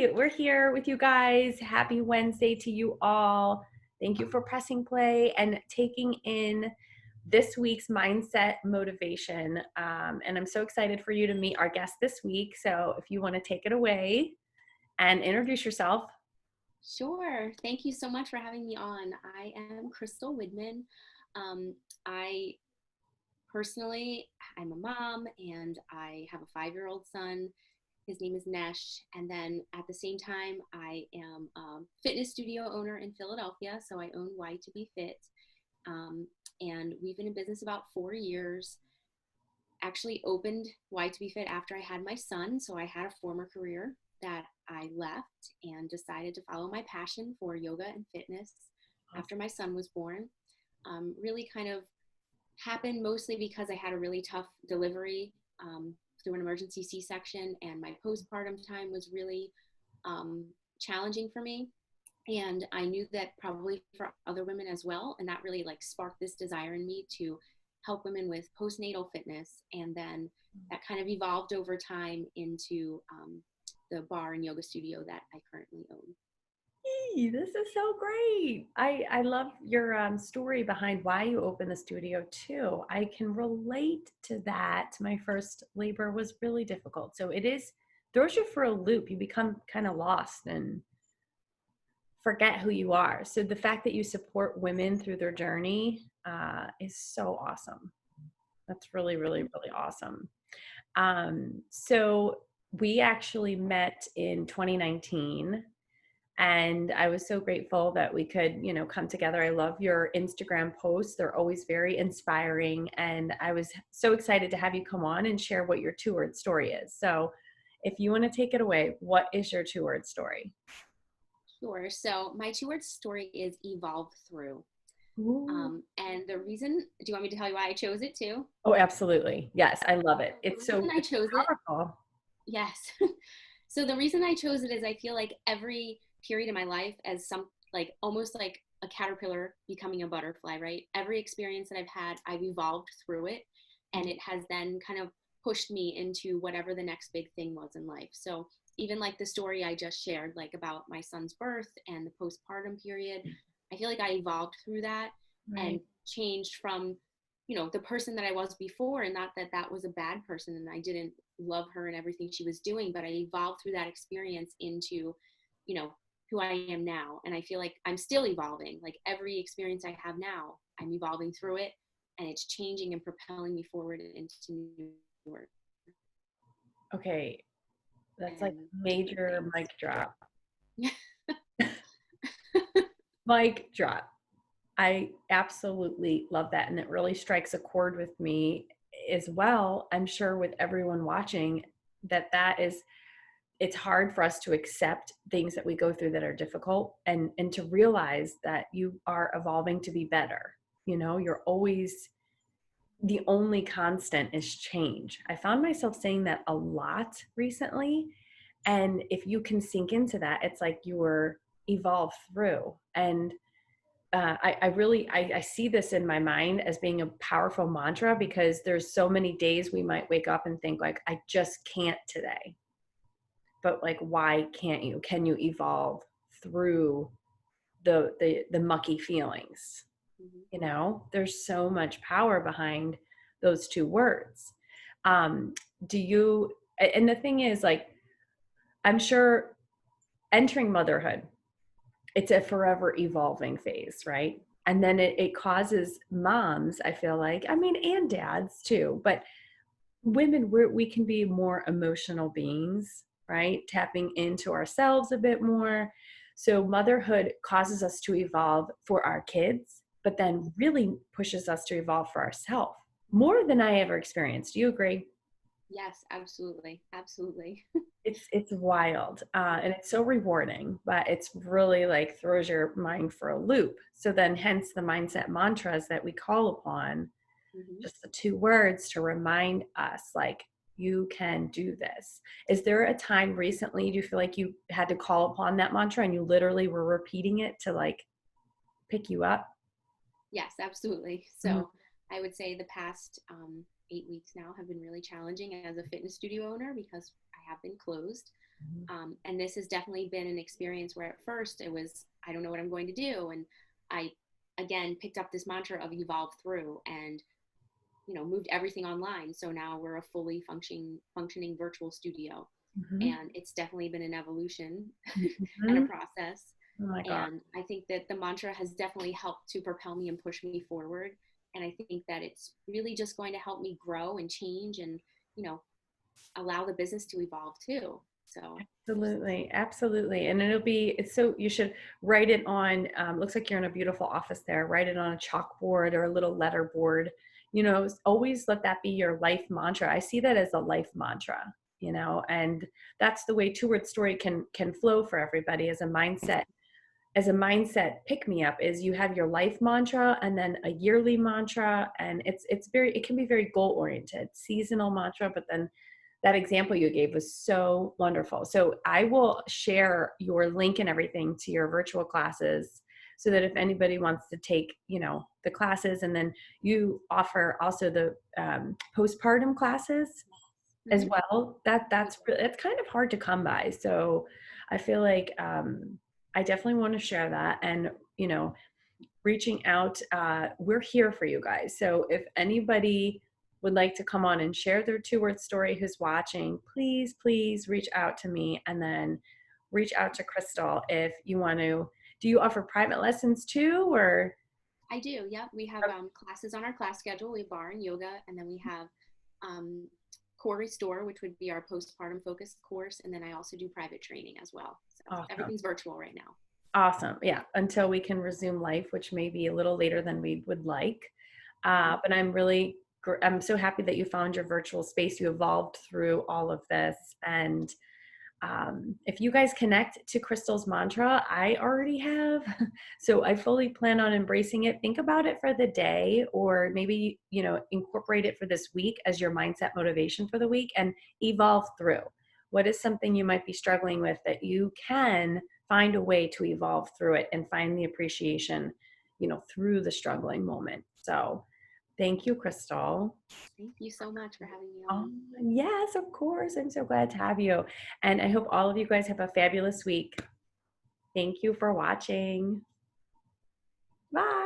Hi, we're here with you guys. Happy Wednesday to you all. Thank you for pressing play and taking in this week's mindset motivation. And I'm so excited for you to meet our guest this week. So if you want to take it away and introduce yourself. Sure. Thank you so much for having me on. I am Crystal Widmann. I personally, I'm a mom and I have a 5-year-old son. His name is Nesh. And then at the same time, I am a fitness studio owner in Philadelphia. So I own Y to Be Fit. And we've been in business about 4 years. Actually opened Y to Be Fit after I had my son. So I had a former career that I left and decided to follow my passion for yoga and fitness after my son was born. Really kind of happened mostly because I had a really tough delivery through an emergency C-section, and my postpartum time was really challenging for me. And I knew that probably for other women as well. And that really like sparked this desire in me to help women with postnatal fitness. And then that kind of evolved over time into the bar and yoga studio that I currently own. Hey, this is so great. I love your story behind why you opened the studio too. I can relate to that. My first labor was really difficult. So it is throws you for a loop. You become kind of lost and forget who you are. So the fact that you support women through their journey is so awesome. That's really, really, really awesome. So we actually met in 2019, and I was so grateful that we could, come together. I love your Instagram posts. They're always very inspiring. And I was so excited to have you come on and share what your 2-word story is. So if you want to take it away, what is your 2-word story? Sure. So my 2 word story is evolve through. Ooh. And the reason, do you want me to tell you why I chose it too? Oh, absolutely. Yes, I love it. So the It's reason so I it's chose it, powerful. yes. So the reason I chose it is I feel like every period in my life as some like almost like a caterpillar becoming a butterfly, right? Every experience that I've had, I've evolved through it, and it has then kind of pushed me into whatever the next big thing was in life. So even like the story I just shared, like about my son's birth and the postpartum period, I feel like I evolved through that and Right. changed from, the person that I was before. And not that that was a bad person and I didn't love her and everything she was doing, but I evolved through that experience into, you know, who I am now. And I feel like I'm still evolving. Like every experience I have now, I'm evolving through it, and it's changing and propelling me forward into new work Okay. That's like and different major things. mic drop. Mic drop. I absolutely love that. And it really strikes a chord with me as well. I'm sure with everyone watching that is, it's hard for us to accept things that we go through that are difficult and to realize that you are evolving to be better. You're always, the only constant is change. I found myself saying that a lot recently. And if you can sink into that, it's like you were evolved through. And I really I see this in my mind as being a powerful mantra, because there's so many days we might wake up and think like, I just can't today. But like, why can't you? Can you evolve through the mucky feelings? Mhm. There's so much power behind those 2 words. Um, do you? And the thing is, like, I'm sure entering motherhood, it's a forever evolving phase, right? And then it causes moms, I feel like, I mean, and dads too, but women, we can be more emotional beings, right? Tapping into ourselves a bit more. So motherhood causes us to evolve for our kids, but then really pushes us to evolve for ourselves more than I ever experienced. Do you agree? Yes, absolutely. Absolutely. It's wild, and it's so rewarding, but it's really like throws your mind for a loop. So then, hence the mindset mantras that we call upon, Mhm. just the 2 words to remind us, like, you can do this. Is there a time recently do you feel like you had to call upon that mantra and you literally were repeating it to like pick you up? Yes, absolutely. Mhm. So I would say the past 8 weeks now have been really challenging as a fitness studio owner because I have been closed. And this has definitely been an experience where at first it was, I don't know what I'm going to do. And I, again, picked up this mantra of evolve through and, moved everything online. So now we're a fully functioning virtual studio. Mhm. And it's definitely been an evolution and a Mhm. process. Oh my God. And I think that the mantra has definitely helped to propel me and push me forward. And I think that it's really just going to help me grow and change and, you know, allow the business to evolve too. So Absolutely, absolutely. And it's so you should write it on, looks like you're in a beautiful office there. Write it on a chalkboard or a little letter board. Always let that be your life mantra. I see that as a life mantra, and that's the way two-word story can flow for everybody as a mindset pick me up is you have your life mantra and then a yearly mantra, and it can be very goal oriented, seasonal mantra, but then that example you gave was so wonderful. So I will share your link and everything to your virtual classes so that if anybody wants to take, the classes, and then you offer also the postpartum classes as mhm. well. It's kind of hard to come by. So I feel like I definitely want to share that, and reaching out. We're here for you guys. So if anybody would like to come on and share their two-word story who's watching, please reach out to me, and then reach out to Crystal if you want to. Do you offer private lessons too, or? I do. Yep. We have classes on our class schedule. We have bar and yoga, and then we have um, Core Restore, which would be our postpartum focused course. And then I also do private training as well. So Awesome. everything's virtual right now. Awesome. Yeah. Until we can resume life, which may be a little later than we would like. But I'm so happy that you found your virtual space. You evolved through all of this. And if you guys connect to Crystal's mantra, I already have. So I fully plan on embracing it. Think about it for the day, or maybe, incorporate it for this week as your mindset motivation for the week, and evolve through. What is something you might be struggling with that you can find a way to evolve through it and find the appreciation, through the struggling moment. So thank you, Crystal. Thank you so much for having me Oh, on. yes, of course. I'm so glad to have you. And I hope all of you guys have a fabulous week. Thank you for watching. Bye.